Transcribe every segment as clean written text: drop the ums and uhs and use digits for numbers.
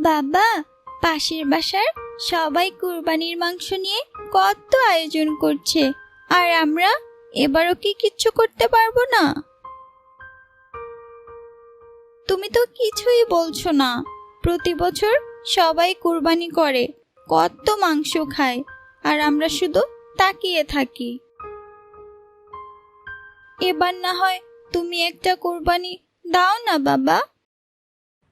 বাবা, পাশের বাসার সবাই কুরবানির মাংস নিয়ে কত আয়োজন করছে, আর আমরা এবারও কি কিচ্ছু করতে পারবো না? তুমি তো কিছুই বলছো না। প্রতি বছর সবাই কুরবানি করে, কত মাংস খায়, আর আমরা শুধু তাকিয়ে থাকি। এবার না হয় তুমি একটা কুরবানি দাও না বাবা।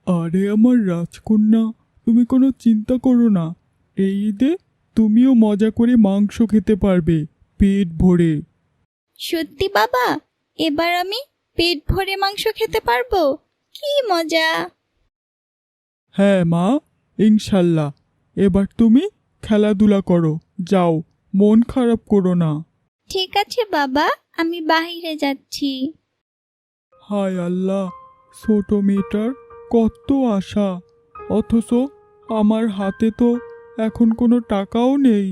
আরে আমার রাজকন্যা, তুমি কোনো চিন্তা করো না। এই ঈদে তুমিও মজা করে মাংস খেতে পারবে পেট ভরে। সত্যি বাবা? এবার আমি পেট ভরে মাংস খেতে পারবো? কি মজা! হ্যাঁ মা, ইনশাল্লাহ। এবার তুমি খেলাধুলা করো, যাও, মন খারাপ করো না। ঠিক আছে বাবা, আমি বাইরে যাচ্ছি। হায় আল্লাহ, ছোট মেয়েটার কত আশা, অথচ আমার হাতে তো এখন কোনো টাকাও নেই।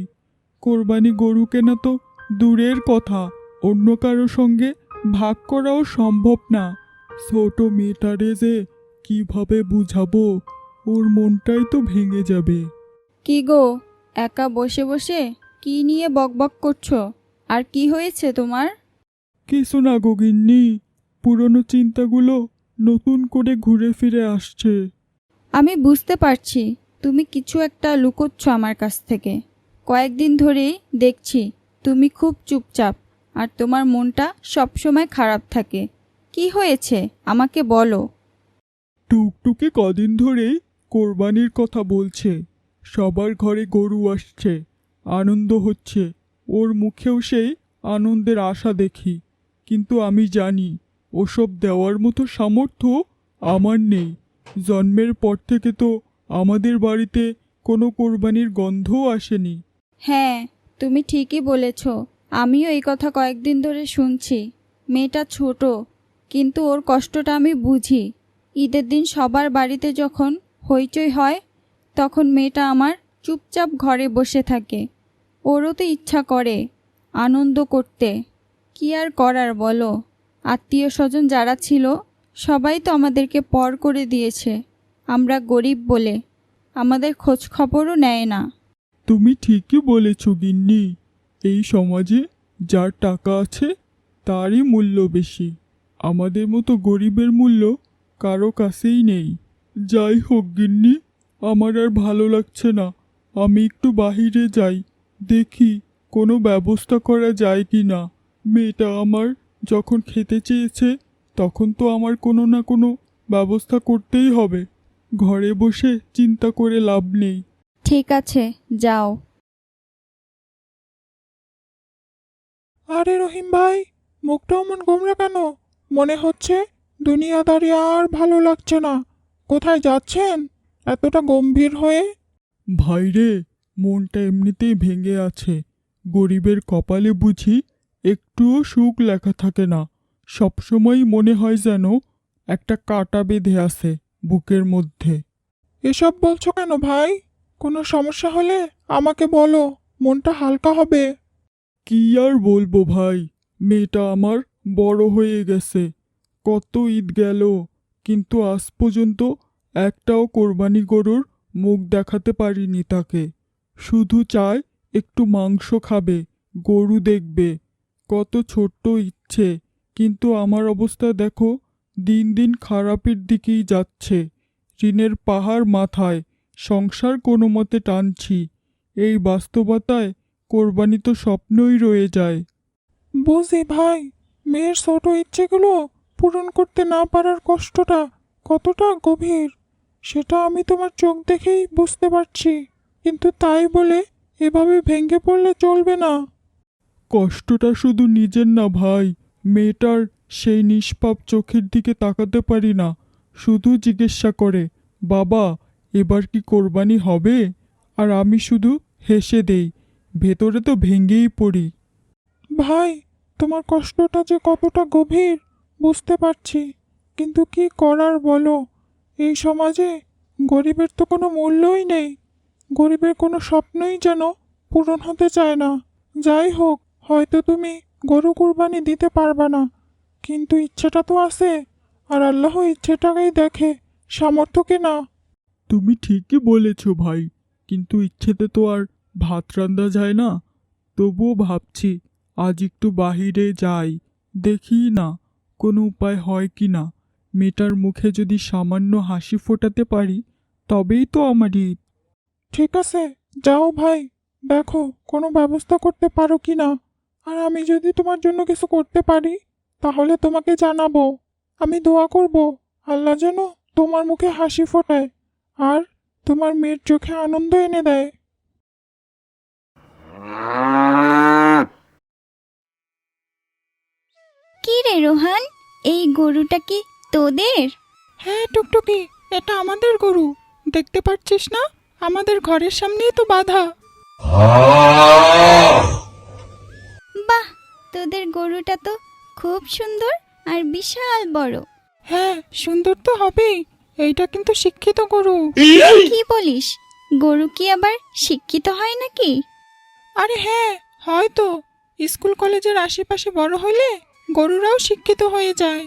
কোরবানি গরু কেনা তো দূরের কথা, অন্য কারো সঙ্গে ভাগ করাও সম্ভব না। ছোট মেয়েটারে যে কিভাবে বুঝাবো, ওর মনটাই তো ভেঙে যাবে। কি গো, একা বসে বসে কি নিয়ে বকবক করছো? আর কি হয়েছে তোমার? কিছু না গো গিন্নি, পুরনো চিন্তাগুলো নতুন করে ঘুরে ফিরে আসছে। আমি বুঝতে পারছি তুমি কিছু একটা লুকোচ্ছ আমার কাছ থেকে। কয়েকদিন ধরেই দেখছি তুমি খুব চুপচাপ, আর তোমার মনটা সবসময় খারাপ থাকে। কি হয়েছে আমাকে বলো। টুকটুকি কদিন ধরেই কোরবানির কথা বলছে, সবার ঘরে গরু আসছে, আনন্দ হচ্ছে, ওর মুখেও সেই আনন্দের আশা দেখি। কিন্তু আমি জানি ওসব দেওয়ার মতো সামর্থ্য আমার নেই। জন্মের পর থেকে তো আমাদের বাড়িতে কোনো কোরবানির গন্ধও আসেনি। হ্যাঁ, তুমি ঠিকই বলেছ। আমিও এই কথা কয়েকদিন ধরে শুনছি। মেয়েটা ছোট, কিন্তু ওর কষ্টটা আমি বুঝি। ঈদের দিন সবার বাড়িতে যখন হইচই হয়, তখন মেয়েটা আমার চুপচাপ ঘরে বসে থাকে। ওরও তো ইচ্ছা করে আনন্দ করতে। কি আর করার বলো, আত্মীয় স্বজন যারা ছিল সবাই তো আমাদেরকে পর করে দিয়েছে। আমরা গরিব বলে আমাদের খোঁজ খবরও নেয় না। তুমি ঠিকই বলেছ গিন্নি, এই সমাজে যার টাকা আছে তারই মূল্য বেশি। আমাদের মতো গরিবের মূল্য কারো কাছেই নেই। যাই হোক গিন্নি, আমার আর ভালো লাগছে না। আমি একটু বাহিরে যাই, দেখি কোনো ব্যবস্থা করা যায় কি না। মেয়েটা আমার যখন খেতে চেয়েছে, তখন তো আমার কোনো না কোনো ব্যবস্থা করতেই হবে। ঘরে বসে চিন্তা করে লাভ নেই। ঠিক আছে, যাও। আরে রহিম ভাই, মুখটা অমন গোমরা কেন? মনে হচ্ছে দুনিয়াদারি আর ভালো লাগছে না। কোথায় যাচ্ছেন এতটা গম্ভীর হয়ে? ভাইরে, মনটা এমনিতেই ভেঙে আছে। গরিবের কপালে বুঝি একটুও সুখ লেখা থাকে না। সবসময় মনে হয় যেন একটা কাঁটা বেঁধে আছে বুকের মধ্যে। এসব বলছো কেন ভাই? কোনো সমস্যা হলে আমাকে বলো, মনটা হালকা হবে। কি আর বলবো ভাই, মেয়েটা আমার বড় হয়ে গেছে। কত ঈদ গেল, কিন্তু আজ পর্যন্ত একটাও কোরবানি গরুর মুখ দেখাতে পারিনি তাকে। শুধু চায় একটু মাংস খাবে, গরু দেখবে। কত ছোট্ট ইচ্ছে, কিন্তু আমার অবস্থা দেখো, দিন দিন খারাপের দিকেই যাচ্ছে। ঋণের পাহাড় মাথায়, সংসার কোনো মতে টানছি। এই বাস্তবতায় কোরবানি তো স্বপ্নই রয়ে যায়। বুঝি ভাই, মেয়ের ছোট ইচ্ছেগুলো পূরণ করতে না পারার কষ্টটা কতটা গভীর, সেটা আমি তোমার চোখ দেখেই বুঝতে পারছি। কিন্তু তাই বলে এভাবে ভেঙে পড়লে চলবে না। কষ্টটা শুধু নিজের না ভাই, মেয়েটার সেই নিষ্পাপ চোখের দিকে তাকাতে পারি না। শুধু জিজ্ঞাসা করে, বাবা এবার কি কোরবানি হবে? আর আমি শুধু হেসে দেই, ভেতরে তো ভেঙেই পড়ি। ভাই, তোমার কষ্টটা যে কতটা গভীর বুঝতে পারছি, কিন্তু কি করার বলো? এই সমাজে গরিবের তো কোনো মূল্যই নেই। গরিবের কোনো স্বপ্নই যেন পূরণ হতে চায় না। যাই হোক, হয়তো তুমি গরু কুরবানি দিতে পারবা না, কিন্তু ইচ্ছেটা তো আছে। আর আল্লাহ ইচ্ছেটাকেই দেখে, সামর্থ্যকে না। তুমি ঠিকই বলেছ ভাই, কিন্তু ইচ্ছেতে তো আর ভাত রান্ধা যায় না। তবুও ভাবছি আজ একটু বাহিরে যাই, দেখি না কোনো উপায় হয় কি না। মেয়েটার মুখে যদি সামান্য হাসি ফোটাতে পারি তবেই তো আমার ঈদ। ঠিক আছে, যাও ভাই, দেখো কোনো ব্যবস্থা করতে পারো কি না। আর আমি যদি তোমার জন্য কিছু করতে পারি তাহলে তোমাকে জানাবো। আমি দোয়া করব আল্লাহ যেন তোমার মুখে হাসি ফোটায় আর তোমার মেয়ের চোখে আনন্দ এনে দেয়। কি রে রোহান, এই গরুটা কি তোদের? হ্যাঁ টুকটুকি, এটা আমাদের গরু। দেখতে পাচ্ছিস না, আমাদের ঘরের সামনেই তো বাঁধা। বাহ, তোদের গরুটা তো খুব সুন্দর আর বিশাল বড়। হ্যাঁ, সুন্দর তো হবেই, এইটা কিন্তু শিক্ষিত গরু। কি বলিস, গরু কি আবার শিক্ষিত হয় নাকি? আরে হ্যাঁ, হয়তো স্কুল কলেজের আশেপাশে বড় হলে গরুরাও শিক্ষিত হয়ে যায়।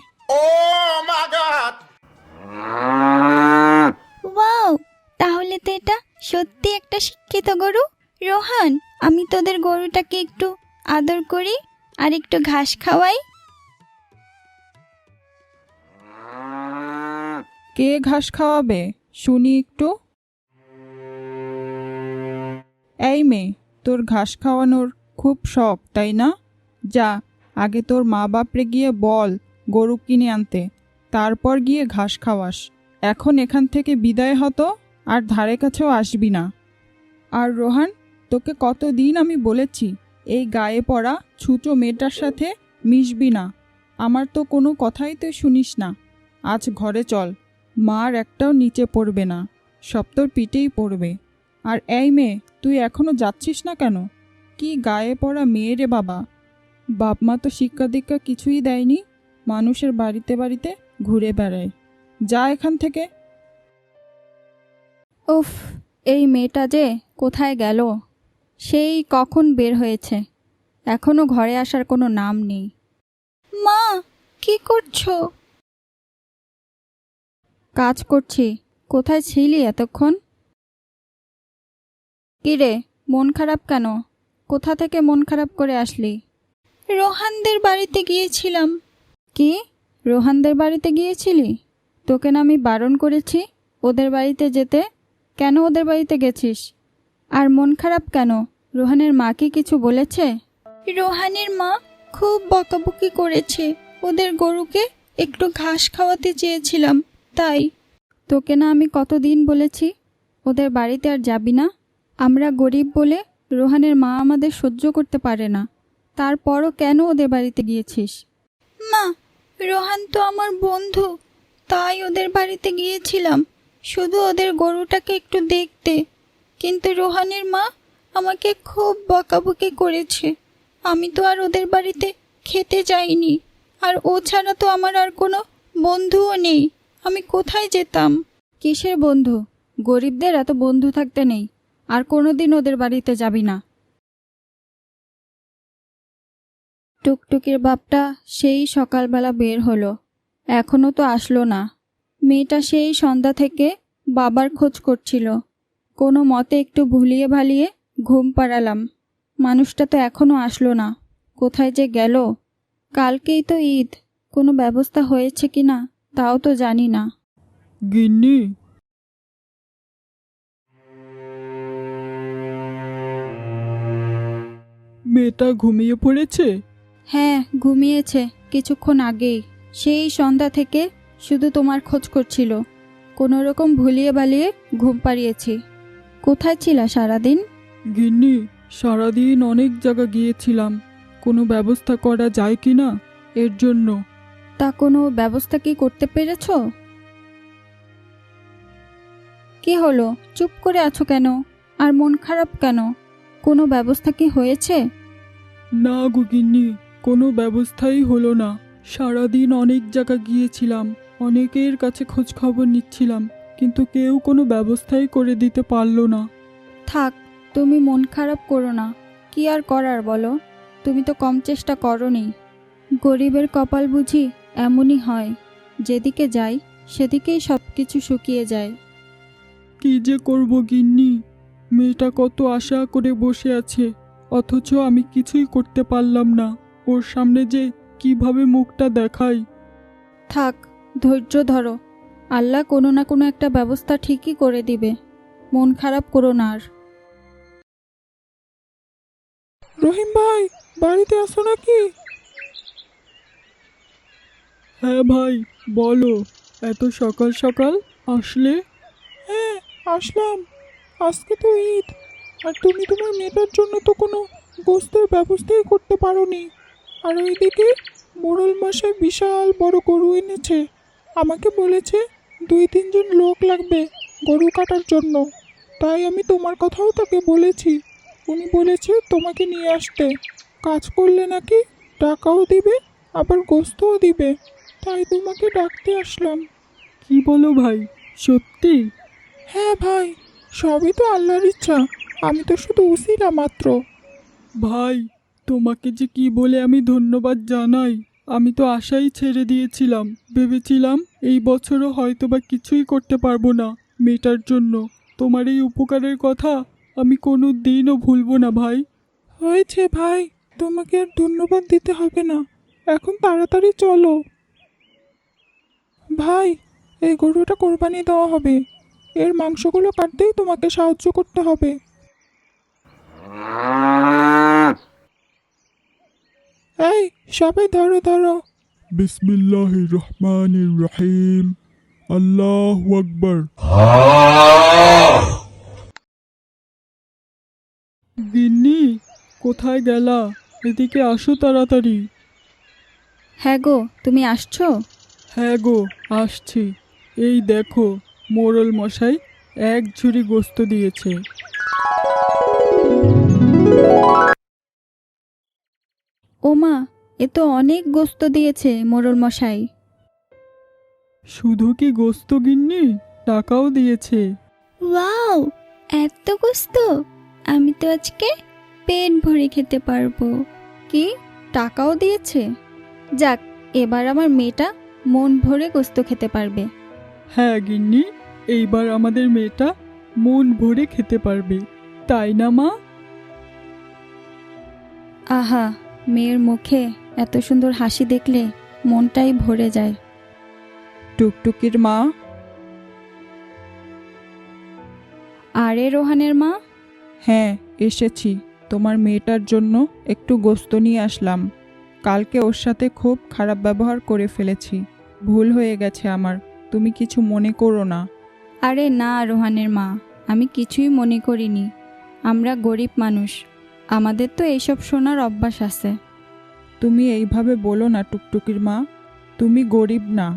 ওয়াও, তাহলে তো এটা সত্যি একটা শিক্ষিত গরু। রোহান, আমি তোদের গরুটাকে একটু আদর করি আর একটু ঘাস খাওয়াই। কে ঘাস খাওয়াবে শুনি একটু? এই মেয়ে, তোর ঘাস খাওয়ানোর খুব শখ তাই না? যা, আগে তোর মা বাপরে গিয়ে বল গরু কিনে আনতে, তারপর গিয়ে ঘাস খাওয়াস। এখন এখান থেকে বিদায় হতো আর ধারে কাছেও আসবি না। আর রোহান, তোকে কতদিন আমি বলেছি এই গায়ে পড়া ছুঁচো মেয়েটার সাথে মিশবি না। আমার তো কোনো কথাই তুই শুনিস না। আজ ঘরে চল, মার একটাও নিচে পড়বে না, সব তোর পিঠেই পড়বে। আর এই মেয়ে, তুই এখনো যাচ্ছিস না কেন? কি গায়ে পড়া মেয়ে রে বাবা! বাপ মা তো শিক্ষা দীক্ষা কিছুই দেয়নি, মানুষের বাড়িতে বাড়িতে ঘুরে বেড়ায়। যা এখান থেকে। উফ, এই মেয়েটা যে কোথায় গেল? সেই কখন বের হয়েছে, এখনো ঘরে আসার কোনো নাম নেই। মা, কি করছো? কাজ করছি। কোথায় ছিলি এতক্ষণ? কি রে, মন খারাপ কেন? কোথা থেকে মন খারাপ করে আসলি? রোহানদের বাড়িতে গিয়েছিলাম। কি, রোহানদের বাড়িতে গিয়েছিলি? তোকে না আমি বারণ করেছি ওদের বাড়িতে যেতে? কেন ওদের বাড়িতে গেছিস? আর মন খারাপ কেন? রোহানের মা কি কিছু বলেছে? রোহানের মা খুব বকাবকি করেছে। ওদের গরুকে একটু ঘাস খাওয়াতে চেয়েছিলাম, তাই। তোকে না আমি কতদিন বলেছি ওদের বাড়িতে আর যাবি না? আমরা গরিব বলে রোহানের মা আমাদের সহ্য করতে পারে না, তারপরও কেন ওদের বাড়িতে গিয়েছিস? মা, রোহান তো আমার বন্ধু, তাই ওদের বাড়িতে গিয়েছিলাম শুধু ওদের গরুটাকে একটু দেখতে। কিন্তু রোহানের মা আমাকে খুব বকাবকি করেছে। আমি তো আর ওদের বাড়িতে খেতে যাইনি, আর ও ছাড়া তো আমার আর কোনো বন্ধুও নেই। আমি কোথায় যেতাম? কিসের বন্ধু? গরিবদের এত বন্ধু থাকতে নেই। আর কোনোদিন ওদের বাড়িতে যাবি না। টুকটুকির বাপটা সেই সকালবেলা বের হলো, এখনো তো আসলো না। মেয়েটা সেই সন্ধ্যা থেকে বাবার খোঁজ করছিল। কোনো মতে একটু ভুলিয়ে ভালিয়ে ঘুম পাড়ালাম। মানুষটা তো এখনো আসলো না, কোথায় যে গেল? কালকেই তো ঈদ, কোনো ব্যবস্থা হয়েছে কি না তাও তো জানি না। গিন্নি, মেয়েটা ঘুমিয়ে পড়েছে? হ্যাঁ, ঘুমিয়েছে কিছুক্ষণ আগেই। সেই সন্ধ্যা থেকে শুধু তোমার খোঁজ করছিল। কোনো রকম ভুলিয়ে বালিয়ে ঘুম পাড়িয়েছি। কোথায় ছিলা সারাদিন? গিন্নি, সারাদিন অনেক জায়গা গিয়েছিলাম, কোনো ব্যবস্থা করা যায় কি না এর জন্য। তা কোনো ব্যবস্থা কি করতে পেরেছ? কি হলো, চুপ করে আছো কেন? আর মন খারাপ কেন? কোনো ব্যবস্থা কি হয়েছে? না গো গিন্নি, কোনো ব্যবস্থাই হলো না। সারাদিন অনেক জায়গা গিয়েছিলাম, অনেকের কাছে খোঁজ খবর নিচ্ছিলাম, কিন্তু কেউ কোনো ব্যবস্থাই করে দিতে পারলো না। থাক, তুমি মন খারাপ করো না। কি আর করার বলো, তুমি তো কম চেষ্টা করোনি। গরিবের কপাল বুঝি এমনই হয়, যেদিকে যাই সেদিকেই সব কিছু শুকিয়ে যায়। কি যে করব গিন্নি, মেয়েটা কত আশা করে বসে আছে, অথচ আমি কিছুই করতে পারলাম না। ওর সামনে যে কিভাবে মুখটা দেখাই। থাক, ধৈর্য ধরো। আল্লাহ কোনো না কোনো একটা ব্যবস্থা ঠিকই করে দিবে। মন খারাপ করো না আর। রহিম ভাই, বাড়িতে আসো নাকি? হ্যাঁ ভাই, বলো, এত সকাল সকাল আসলে? হ্যাঁ, আসলাম। আজকে তো ঈদ, আর তুমি তোমার মেয়েটার জন্য তো কোনো গোস্তের ব্যবস্থাই করতে পারোনি। আর ওইদিকে মোড়ল মশাই বিশাল বড় গরু এনেছে। আমাকে বলেছে 2-3 জন লোক লাগবে গরু কাটার জন্য। তাই আমি তোমার কথাও তাকে বলেছি। উনি বলেছে তোমাকে নিয়ে আসতে। কাজ করলে নাকি টাকাও দিবে, আবার গোস্তও দিবে। তাই তোমাকে ডাকতে আসলাম। কি বলো ভাই, সত্যি? হ্যাঁ ভাই, সবই তো আল্লাহর ইচ্ছা। আমি তো শুধু উসিলা মাত্র। ভাই, তোমাকে যে কি বলে আমি ধন্যবাদ জানাই। আমি তো আশাই ছেড়ে দিয়েছিলাম, ভেবেছিলাম এই বছরও হয়তোবা কিছুই করতে পারবো না মেয়েটার জন্য। তোমার এই উপকারের কথা আমি কোনো দিনও ভুলবো না ভাই। হয়েছে ভাই, তোমাকে আর ধন্যবাদ দিতে হবে না। এখন তাড়াতাড়ি চলো। ভাই, এই গরুটা কোরবানি দেওয়া হবে। এর মাংসগুলো কাটতেই তোমাকে সাহায্য করতে হবে। এই, সবাই ধরো ধরো। বিসমিল্লাহির রহমানির রহিম। আল্লাহু আকবার। গিন্নি, কোথায় গেলা? এদিকে আসো তাড়াতাড়ি। হ্যাঁ গো, তুমি আসছো? হ্যাঁ গো, আসছি। এই দেখো, মোড়ল মশাই এক ঝুড়ি গোস্ত দিয়েছে। ওমা, এ তো অনেক গোস্ত দিয়েছে মোড়ল মশাই। শুধু কি গোস্ত গিন্নি, টাকাও দিয়েছে। ওয়াও, এত গোস্ত! আমি তো আজকে পেট ভরে খেতে পারবো। কি, টাকাও দিয়েছে? যাক, এবার আমার মেয়েটা মন ভরে গোস্ত খেতে পারবে। হ্যাঁ গিন্নি, এইবার আমাদের মেয়েটা মন ভরে খেতে পারবে, তাই না মা? আহা, মেয়ের মুখে এত সুন্দর হাসি দেখলে মনটাই ভরে যায়। টুকটুকির মা। আরে রোহানের মা। হ্যাঁ, এসেছি। তোমার মেয়েটার জন্য একটু গোস্ত নিয়ে আসলাম। কালকে ওর সাথে খুব খারাপ ব্যবহার করে ফেলেছি। ভুল হয়ে গেছে আমার, তুমি কিছু মনে করো না। আরে না রোহানের মা, আমি কিছুই মনে করিনি। আমরা গরিব মানুষ, আমাদের তো এইসব শোনার অভ্যাস আছে। তুমি এইভাবে বলো না টুকটুকির মা। তুমি গরিব না,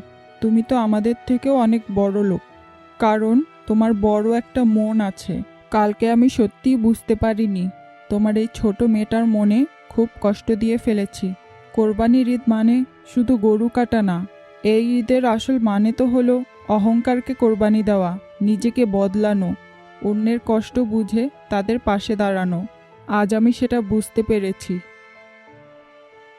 তুমি তো আমাদের থেকেও অনেক বড় লোক। কারণ তোমার বড় একটা মন আছে। কালকে আমি সত্যিই বুঝতে পারিনি, তোমার এই ছোট মেয়েটার মনে খুব কষ্ট দিয়ে ফেলেছি। কোরবানির ঈদ মানে শুধু গরু কাটা না। এই ঈদের আসল মানে তো হলো অহংকারকে কোরবানি দেওয়া, নিজেকে বদলানো, অন্যের কষ্ট বুঝে তাদের পাশে দাঁড়ানো। আজ আমি সেটা বুঝতে পেরেছি।